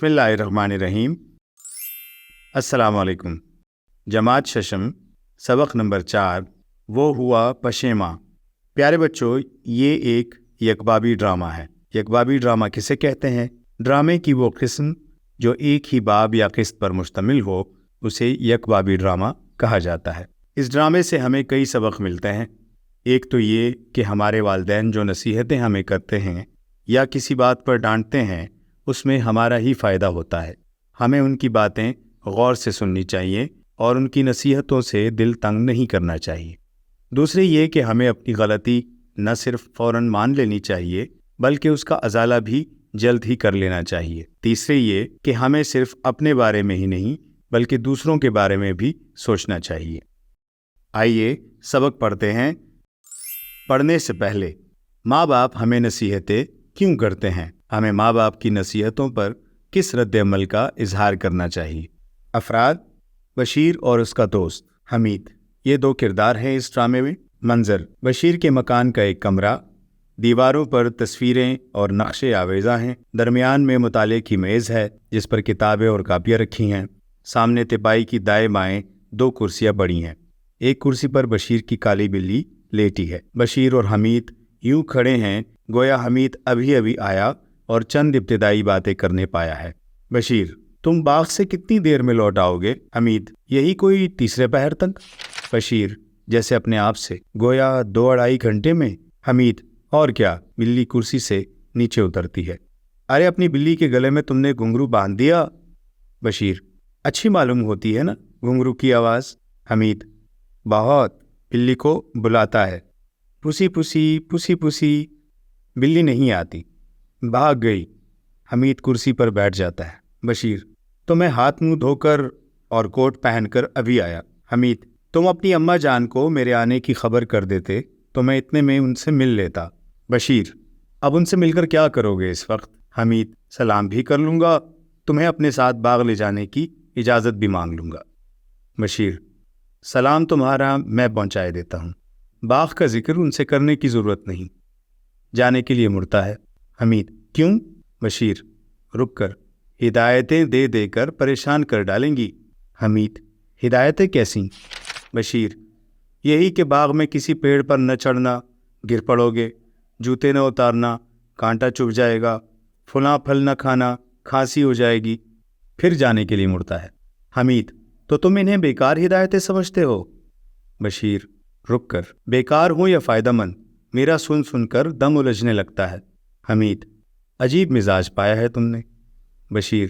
بسم اللہ الرحمن الرحیم۔ السلام علیکم۔ جماعت ششم، سبق نمبر 4، وہ ہوا پشیماں۔ پیارے بچوں، یہ ایک یکبابی ڈرامہ ہے۔ یکبابی ڈرامہ کسے کہتے ہیں؟ ڈرامے کی وہ قسم جو ایک ہی باب یا قسط پر مشتمل ہو اسے یکبابی ڈرامہ کہا جاتا ہے۔ اس ڈرامے سے ہمیں کئی سبق ملتے ہیں۔ ایک تو یہ کہ ہمارے والدین جو نصیحتیں ہمیں کرتے ہیں یا کسی بات پر ڈانٹتے ہیں اس میں ہمارا ہی فائدہ ہوتا ہے۔ ہمیں ان کی باتیں غور سے سننی چاہیے اور ان کی نصیحتوں سے دل تنگ نہیں کرنا چاہیے۔ دوسری یہ کہ ہمیں اپنی غلطی نہ صرف فوراً مان لینی چاہیے بلکہ اس کا ازالہ بھی جلد ہی کر لینا چاہیے۔ تیسری یہ کہ ہمیں صرف اپنے بارے میں ہی نہیں بلکہ دوسروں کے بارے میں بھی سوچنا چاہیے۔ آئیے سبق پڑھتے ہیں۔ پڑھنے سے پہلے ماں باپ ہمیں نصیحتیں کیوں کرتے ہیں؟ ہمیں ماں باپ کی نصیحتوں پر کس رد عمل کا اظہار کرنا چاہیے؟ افراد: بشیر اور اس کا دوست حمید، یہ دو کردار ہیں اس ڈرامے میں۔ منظر: بشیر کے مکان کا ایک کمرہ، دیواروں پر تصویریں اور نقشے آویزاں ہیں، درمیان میں مطالعے کی میز ہے جس پر کتابیں اور کاپیاں رکھی ہیں، سامنے تپائی کی دائیں بائیں دو کرسیاں پڑی ہیں، ایک کرسی پر بشیر کی کالی بلی لیٹی ہے۔ بشیر اور حمید یوں کھڑے ہیں گویا حمید ابھی ابھی آیا اور چند ابتدائی باتیں کرنے پایا ہے۔ بشیر: تم باغ سے کتنی دیر میں لوٹ آؤ گے؟ حمید: یہی کوئی تیسرے پہر تک۔ بشیر جیسے اپنے آپ سے: گویا 2-2.5 گھنٹے میں۔ حمید: اور کیا؟ بلی کرسی سے نیچے اترتی ہے۔ ارے اپنی بلی کے گلے میں تم نے گھنگرو باندھ دیا۔ بشیر: اچھی معلوم ہوتی ہے نا گھنگرو کی آواز۔ حمید: بہت۔ بلی کو بلاتا ہے، پسی پسی پسی پسی، بلی نہیں آتی، بھاگ گئی۔ حمید کرسی پر بیٹھ جاتا ہے۔ بشیر: تو میں ہاتھ منہ دھو کر اور کوٹ پہن کر ابھی آیا۔ حمید: تم اپنی اماں جان کو میرے آنے کی خبر کر دیتے تو میں اتنے میں ان سے مل لیتا۔ بشیر: اب ان سے مل کر کیا کرو گے اس وقت؟ حمید: سلام بھی کر لوں گا، تمہیں اپنے ساتھ باغ لے جانے کی اجازت بھی مانگ لوں گا۔ بشیر: سلام تمہارا میں پہنچائے دیتا ہوں، باغ کا ذکر ان سے کرنے کی ضرورت نہیں۔ جانے کے لیے مڑتا ہے۔ حمید: کیوں؟ بشیر: رک کر ہدایتیں دے دے کر پریشان کر ڈالیں گی۔ حمید: ہدایتیں کیسیں؟ بشیر: یہی کہ باغ میں کسی پیڑ پر نہ چڑھنا، گر پڑو گے، جوتے نہ اتارنا، کانٹا چبھ جائے گا، فلاں پھل نہ کھانا، کھانسی ہو جائے گی۔ پھر جانے کے لیے مڑتا ہے۔ حمید: تو تم انہیں بیکار ہدایتیں سمجھتے ہو؟ بشیر: رک کر بیکار ہوں یا فائدہ مند، میرا سن سن کر دم الجھنے لگتا ہے۔ حمید: عجیب مزاج پایا ہے تم نے۔ بشیر: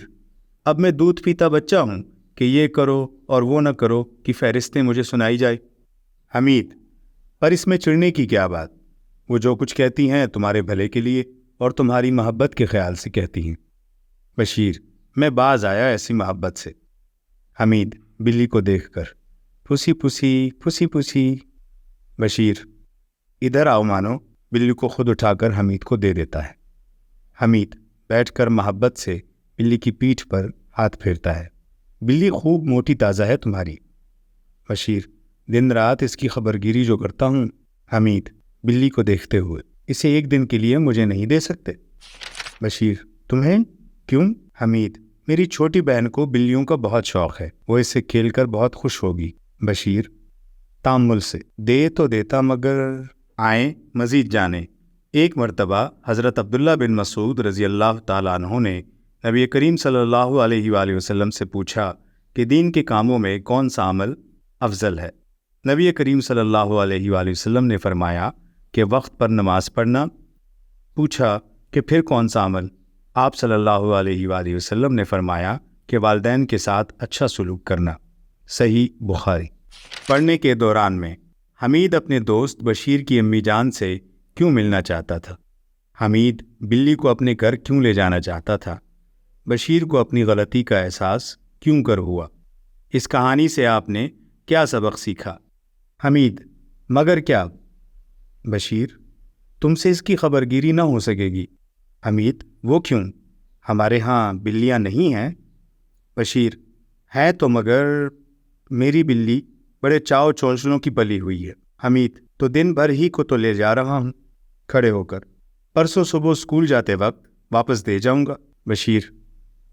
اب میں دودھ پیتا بچہ ہوں کہ یہ کرو اور وہ نہ کرو کہ فہرستیں مجھے سنائی جائے۔ حمید: پر اس میں چڑھنے کی کیا بات؟ وہ جو کچھ کہتی ہیں تمہارے بھلے کے لیے اور تمہاری محبت کے خیال سے کہتی ہیں۔ بشیر: میں باز آیا ایسی محبت سے۔ حمید بلی کو دیکھ کر: پسی پسی پسی پسی۔ بشیر: ادھر آؤ مانو، بلی کو خود اٹھا کر حمید کو دے دیتا ہے۔ حمید بیٹھ کر محبت سے بلی کی پیٹھ پر ہاتھ پھیرتا ہے۔ بلی خوب موٹی تازہ ہے تمہاری۔ بشیر: دن رات اس کی خبر گیری جو کرتا ہوں۔ حمید بلی کو دیکھتے ہوئے: اسے ایک دن کے لیے مجھے نہیں دے سکتے؟ بشیر: تمہیں؟ کیوں؟ حمید: میری چھوٹی بہن کو بلیوں کا بہت شوق ہے، وہ اس سے کھیل کر بہت خوش ہوگی۔ بشیر تامل سے: دے تو دیتا مگر۔ آئیں مزید جانیں۔ ایک مرتبہ حضرت عبداللہ بن مسعود رضی اللہ تعالیٰ عنہ نے نبی کریم صلی اللہ علیہ وآلہ وسلم سے پوچھا کہ دین کے کاموں میں کون سا عمل افضل ہے؟ نبی کریم صلی اللہ علیہ وآلہ وسلم نے فرمایا کہ وقت پر نماز پڑھنا۔ پوچھا کہ پھر کون سا عمل؟ آپ صلی اللہ علیہ وآلہ وسلم نے فرمایا کہ والدین کے ساتھ اچھا سلوک کرنا۔ صحیح بخاری۔ پڑھنے کے دوران میں حمید اپنے دوست بشیر کی امی جان سے کیوں ملنا چاہتا تھا؟ حمید بلی کو اپنے گھر کیوں لے جانا چاہتا تھا؟ بشیر کو اپنی غلطی کا احساس کیوں کر ہوا؟ اس کہانی سے آپ نے کیا سبق سیکھا؟ حمید: مگر کیا؟ بشیر: تم سے اس کی خبر گیری نہ ہو سکے گی۔ حمید: وہ کیوں؟ ہمارے ہاں بلیاں نہیں ہیں۔ بشیر: ہے تو مگر میری بلی بڑے چاؤ چونچلوں کی پلی ہوئی ہے۔ حمید: تو دن بھر ہی کو تو لے جا رہا ہوں کھڑے ہو کر، پرسوں صبح اسکول جاتے وقت واپس دے جاؤں گا۔ بشیر: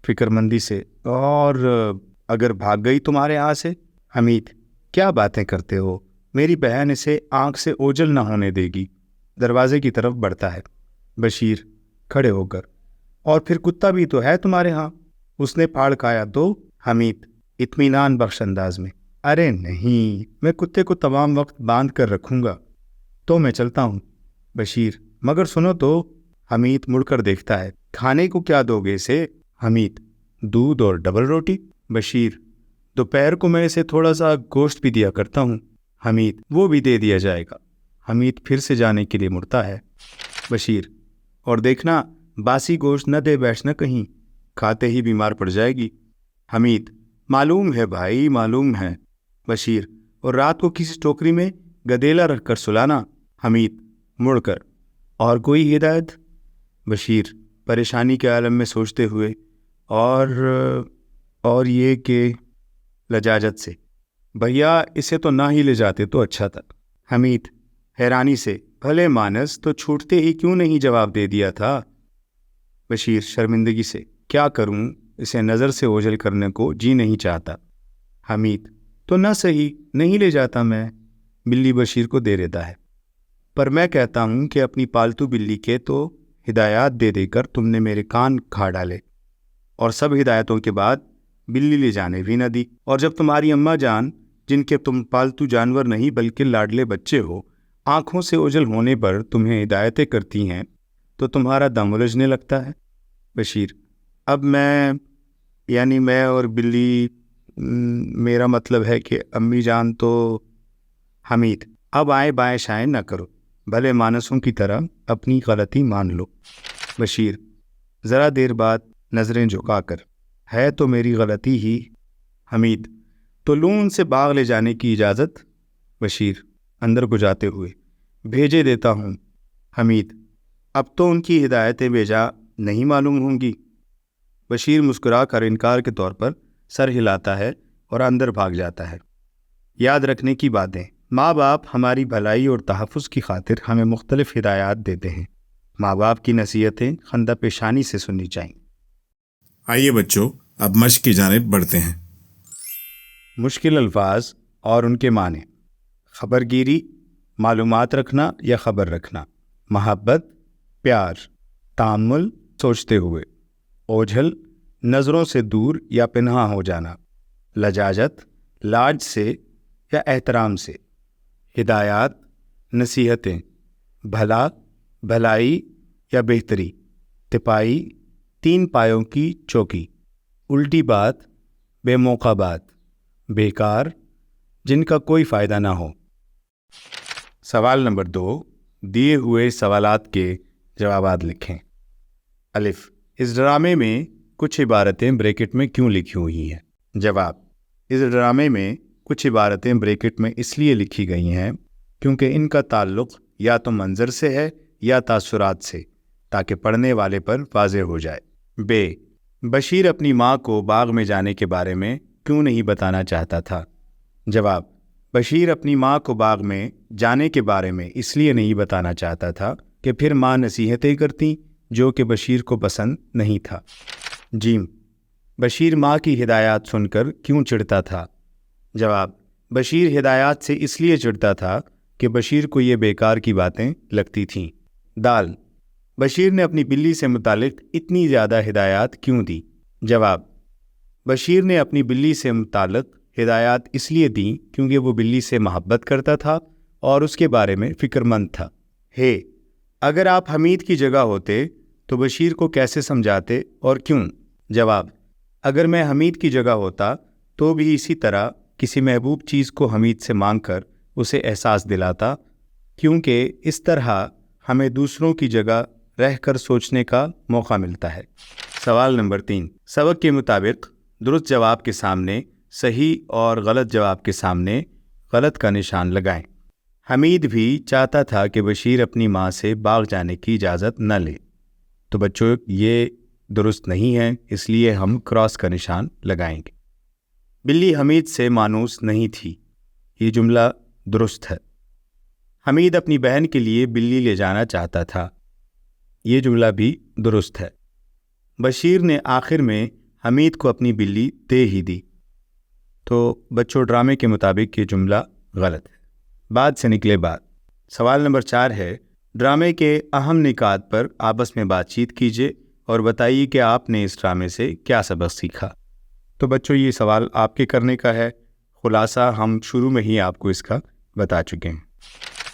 فکر مندی سے، اور اگر بھاگ گئی تمہارے ہاں سے؟ حمید: کیا باتیں کرتے ہو، میری بہن اسے آنکھ سے اوجھل نہ ہونے دے گی۔ دروازے کی طرف بڑھتا ہے۔ بشیر کھڑے ہو کر: اور پھر کتا بھی تو ہے تمہارے ہاں، اس نے پھاڑ کھایا تو؟ حمید اطمینان بخش انداز میں: ارے نہیں، میں کتے کو تمام وقت باندھ کر رکھوں گا۔ تو میں چلتا ہوں۔ بشیر: مگر سنو تو۔ حمید مڑ کر دیکھتا ہے: کھانے کو کیا دو گے اسے؟ حمید: دودھ اور ڈبل روٹی۔ بشیر: دوپہر کو میں اسے تھوڑا سا گوشت بھی دیا کرتا ہوں۔ حمید: وہ بھی دے دیا جائے گا۔ حمید پھر سے جانے کے لیے مڑتا ہے۔ بشیر: اور دیکھنا باسی گوشت نہ دے بیٹھنا کہیں، کھاتے ہی بیمار پڑ جائے گی۔ حمید: معلوم ہے بھائی، معلوم ہے۔ بشیر: اور رات کو کسی ٹوکری میں گدیلا رکھ کر سلانا۔ حمید مڑ کر: اور کوئی ہدایت؟ بشیر پریشانی کے عالم میں سوچتے ہوئے: اور یہ کہ لجاجت سے: بھیا اسے تو نہ ہی لے جاتے تو اچھا تھا۔ حمید حیرانی سے: بھلے مانس، تو چھوٹتے ہی کیوں نہیں جواب دے دیا تھا؟ بشیر شرمندگی سے: کیا کروں، اسے نظر سے اوجھل کرنے کو جی نہیں چاہتا۔ حمید: تو نہ صحیح، نہیں لے جاتا میں۔ بلی بشیر کو دے دیتا ہے: پر میں کہتا ہوں کہ اپنی پالتو بلی کے تو ہدایات دے دے کر تم نے میرے کان کھا ڈالے، اور سب ہدایتوں کے بعد بلی لے جانے بھی نہ دی۔ اور جب تمہاری اماں جان، جن کے تم پالتو جانور نہیں بلکہ لاڈلے بچے ہو، آنکھوں سے اوجھل ہونے پر تمہیں ہدایتیں کرتی ہیں تو تمہارا دم الجھنے لگتا ہے۔ بشیر: اب میں اور بلی، میرا مطلب ہے کہ امی جان تو… حمید: اب آئیں بائیں شائیں نہ کرو، بھلے مانسوں کی طرح اپنی غلطی مان لو۔ بشیر ذرا دیر بعد نظریں جھکا کر: ہے تو میری غلطی ہی۔ حمید: تو لوں ان سے باغ لے جانے کی اجازت؟ بشیر اندر کو جاتے ہوئے: بھیجے دیتا ہوں۔ حمید: اب تو ان کی ہدایتیں بھیجا نہیں معلوم ہوں گی۔ بشیر مسکرا کر انکار کے طور پر سر ہلاتا ہے اور اندر بھاگ جاتا ہے۔ یاد رکھنے کی باتیں: ماں باپ ہماری بھلائی اور تحفظ کی خاطر ہمیں مختلف ہدایات دیتے ہیں۔ ماں باپ کی نصیحتیں خندہ پیشانی سے سننی چاہیے۔ آئیے بچوں، اب مشق کی جانب بڑھتے ہیں۔ مشکل الفاظ اور ان کے معنی: خبر گیری، معلومات رکھنا یا خبر رکھنا۔ محبت، پیار۔ تامل، سوچتے ہوئے۔ اوجھل، نظروں سے دور یا پنہاں ہو جانا۔ لجاجت، لاج سے یا احترام سے۔ ہدایات، نصیحتیں۔ بھلا، بھلائی یا بہتری۔ تپائی، تین پایوں کی چوکی۔ الٹی بات، بے موقع بات۔ بیکار، جن کا کوئی فائدہ نہ ہو۔ سوال نمبر 2، دیے ہوئے سوالات کے جوابات لکھیں۔ الف: اس ڈرامے میں کچھ عبارتیں بریکٹ میں کیوں لکھی ہوئی ہیں؟ جواب: اس ڈرامے میں کچھ عبارتیں بریکٹ میں اس لیے لکھی گئی ہیں کیونکہ ان کا تعلق یا تو منظر سے ہے یا تاثرات سے، تاکہ پڑھنے والے پر واضح ہو جائے۔ ب: بشیر اپنی ماں کو باغ میں جانے کے بارے میں کیوں نہیں بتانا چاہتا تھا؟ جواب: بشیر اپنی ماں کو باغ میں جانے کے بارے میں اس لیے نہیں بتانا چاہتا تھا کہ پھر ماں نصیحتیں کرتی، جو کہ بشیر کو پسند نہیں تھا۔ ج: بشیر ماں کی ہدایات سن کر کیوں چڑھتا تھا؟ جواب: بشیر ہدایات سے اس لیے چڑھتا تھا کہ بشیر کو یہ بیکار کی باتیں لگتی تھیں۔ د: بشیر نے اپنی بلی سے متعلق اتنی زیادہ ہدایات کیوں دی؟ جواب: بشیر نے اپنی بلی سے متعلق ہدایات اس لیے دیں کیونکہ وہ بلی سے محبت کرتا تھا اور اس کے بارے میں فکر مند تھا۔ اگر آپ حمید کی جگہ ہوتے تو بشیر کو کیسے سمجھاتے اور کیوں؟ جواب: اگر میں حمید کی جگہ ہوتا تو بھی اسی طرح کسی محبوب چیز کو حمید سے مانگ کر اسے احساس دلاتا، کیونکہ اس طرح ہمیں دوسروں کی جگہ رہ کر سوچنے کا موقع ملتا ہے۔ سوال نمبر 3، سبق کے مطابق درست جواب کے سامنے صحیح اور غلط جواب کے سامنے غلط کا نشان لگائیں۔ حمید بھی چاہتا تھا کہ بشیر اپنی ماں سے باغ جانے کی اجازت نہ لے، تو بچوں یہ درست نہیں ہے، اس لیے ہم کراس کا نشان لگائیں گے۔ بلی حمید سے مانوس نہیں تھی، یہ جملہ درست ہے۔ حمید اپنی بہن کے لیے بلی لے جانا چاہتا تھا، یہ جملہ بھی درست ہے۔ بشیر نے آخر میں حمید کو اپنی بلی دے ہی دی۔ تو بچوں ڈرامے کے مطابق یہ جملہ غلط ہے۔ بعد سے نکلے بات۔ سوال نمبر 4 ہے، ڈرامے کے اہم نکات پر آپس میں بات چیت کیجیے اور بتائیے کہ آپ نے اس ڈرامے سے کیا سبق سیکھا۔ تو بچوں یہ سوال آپ کے کرنے کا ہے، خلاصہ ہم شروع میں ہی آپ کو اس کا بتا چکے ہیں۔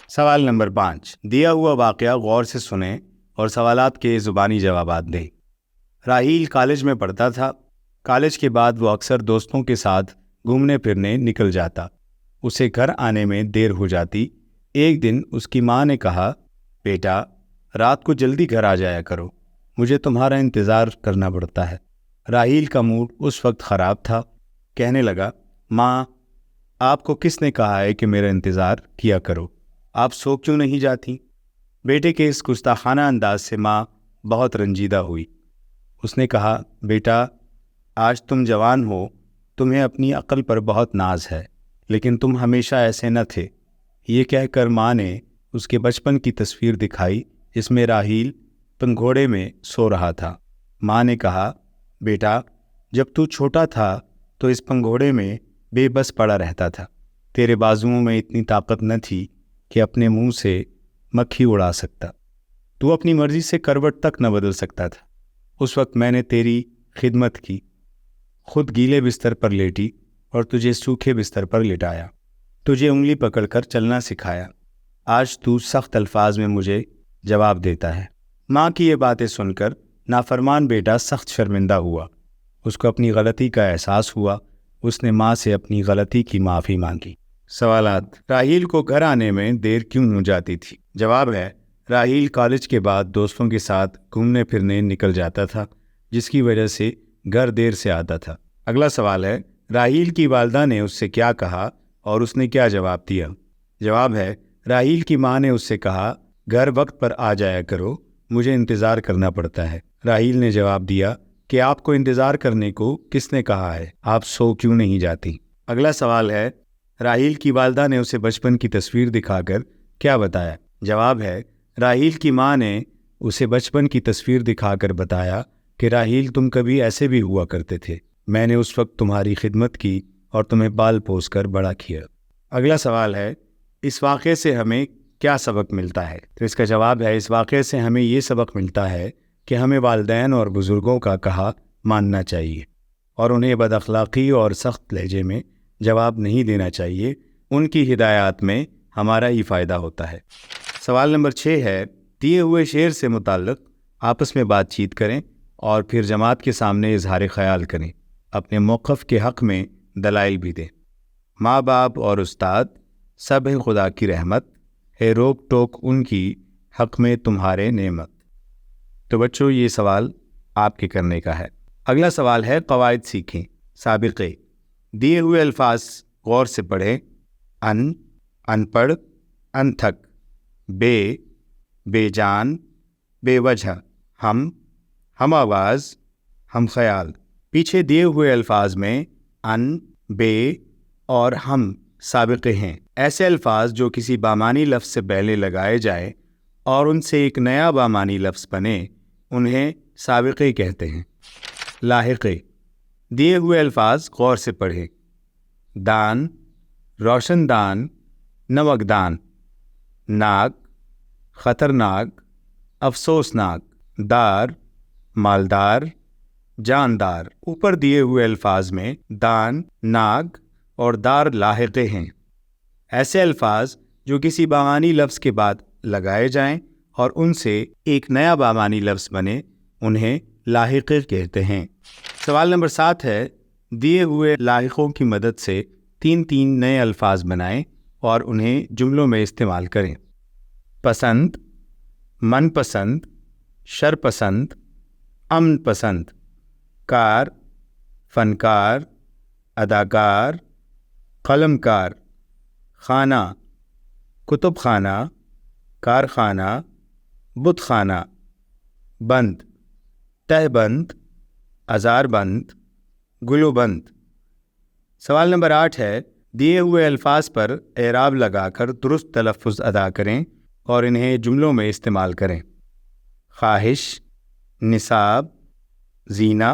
سوال نمبر 5، دیا ہوا واقعہ غور سے سنیں اور سوالات کے زبانی جوابات دیں۔ راحیل کالج میں پڑھتا تھا۔ کالج کے بعد وہ اکثر دوستوں کے ساتھ گھومنے پھرنے نکل جاتا۔ اسے گھر آنے میں دیر ہو جاتی۔ ایک دن اس کی ماں نے کہا، بیٹا رات کو جلدی گھر آ جایا کرو، مجھے تمہارا انتظار کرنا پڑتا ہے۔ راحیل کا موڈ اس وقت خراب تھا۔ کہنے لگا، ماں آپ کو کس نے کہا ہے کہ میرا انتظار کیا کرو؟ آپ سو کیوں نہیں جاتی؟ بیٹے کے اس گستاخانہ انداز سے ماں بہت رنجیدہ ہوئی۔ اس نے کہا، بیٹا آج تم جوان ہو، تمہیں اپنی عقل پر بہت ناز ہے، لیکن تم ہمیشہ ایسے نہ تھے۔ یہ کہہ کر ماں نے اس کے بچپن کی تصویر دکھائی جس میں راحیل پنگھوڑے میں سو رہا تھا۔ ماں نے کہا، بیٹا جب تو چھوٹا تھا تو اس پنگھوڑے میں بے بس پڑا رہتا تھا۔ تیرے بازوؤں میں اتنی طاقت نہ تھی کہ اپنے منہ سے مکھی اڑا سکتا۔ تو اپنی مرضی سے کروٹ تک نہ بدل سکتا تھا۔ اس وقت میں نے تیری خدمت کی، خود گیلے بستر پر لیٹی اور تجھے سوکھے بستر پر لٹایا، تجھے انگلی پکڑ کر چلنا سکھایا۔ آج تو سخت الفاظ میں مجھے جواب دیتا ہے۔ ماں کی یہ باتیں سن کر نافرمان بیٹا سخت شرمندہ ہوا۔ اس کو اپنی غلطی کا احساس ہوا۔ اس نے ماں سے اپنی غلطی کی معافی مانگی۔ سوالات، راحیل کو گھر آنے میں دیر کیوں ہو جاتی تھی؟ جواب ہے، راحیل کالج کے بعد دوستوں کے ساتھ گھومنے پھرنے نکل جاتا تھا، جس کی وجہ سے گھر دیر سے آتا تھا۔ اگلا سوال ہے، راحیل کی والدہ نے اس سے کیا کہا اور اس نے کیا جواب دیا؟ جواب ہے، راحیل کی ماں نے اس سے کہا، گھر وقت پر آ جایا کرو، مجھے انتظار کرنا پڑتا ہے۔ راحیل نے جواب دیا کہ آپ کو انتظار کرنے کو کس نے کہا ہے؟ آپ سو کیوں نہیں جاتی؟ اگلا سوال ہے، راحیل کی والدہ نے اسے بچپن کی تصویر دکھا کر کیا بتایا؟ جواب ہے، راحیل کی ماں نے اسے بچپن کی تصویر دکھا کر بتایا کہ راحیل تم کبھی ایسے بھی ہوا کرتے تھے، میں نے اس وقت تمہاری خدمت کی اور تمہیں پال پوس کر بڑا کیا۔ اگلا سوال ہے، اس واقعے سے ہمیں کیا سبق ملتا ہے؟ تو اس کا جواب ہے، اس واقعے سے ہمیں یہ سبق ملتا ہے کہ ہمیں والدین اور بزرگوں کا کہا ماننا چاہیے اور انہیں بد اخلاقی اور سخت لہجے میں جواب نہیں دینا چاہیے۔ ان کی ہدایات میں ہمارا ہی فائدہ ہوتا ہے۔ سوال نمبر 6 ہے، دیے ہوئے شعر سے متعلق آپس میں بات چیت کریں اور پھر جماعت کے سامنے اظہار خیال کریں۔ اپنے موقف کے حق میں دلائل بھی دیں۔ ماں باپ اور استاد سب ہے خدا کی رحمت، ہے روک ٹوک ان کی حق میں تمہارے نعمت۔ تو بچوں یہ سوال آپ کے کرنے کا ہے۔ اگلا سوال ہے، قواعد سیکھیں۔ سابقے، دیے ہوئے الفاظ غور سے پڑھیں۔ ان پڑھ، انتھک، بے جان، بے وجہ، ہم آواز، ہم خیال۔ پیچھے دیے ہوئے الفاظ میں ان، بے اور ہم سابقے ہیں۔ ایسے الفاظ جو کسی بامعنی لفظ سے پہلے لگائے جائیں اور ان سے ایک نیا بامعنی لفظ بنے، انہیں سابقے کہتے ہیں۔ لاحقے، دیے ہوئے الفاظ غور سے پڑھیں۔ دان، روشن دان، نمکدان۔ ناک، خطرناک، افسوسناک۔ دار، مالدار، جاندار۔ اوپر دیے ہوئے الفاظ میں دان، ناک اور دار لاحقے ہیں۔ ایسے الفاظ جو کسی بامعنی لفظ کے بعد لگائے جائیں اور ان سے ایک نیا بامعنی لفظ بنے، انہیں لاحقے کہتے ہیں۔ سوال نمبر 7 ہے، دیے ہوئے لاحقوں کی مدد سے 3 نئے الفاظ بنائیں اور انہیں جملوں میں استعمال کریں۔ پسند، من پسند، شرپسند، امن پسند۔ کار، فنکار، اداکار، قلم کار۔ خانہ، کتب خانہ، کارخانہ، بت خانہ۔ بند، تہ بند، ازار بند، گلو بند۔ سوال نمبر 8 ہے، دیے ہوئے الفاظ پر اعراب لگا کر درست تلفظ ادا کریں اور انہیں جملوں میں استعمال کریں۔ خواہش، نصاب، زینہ،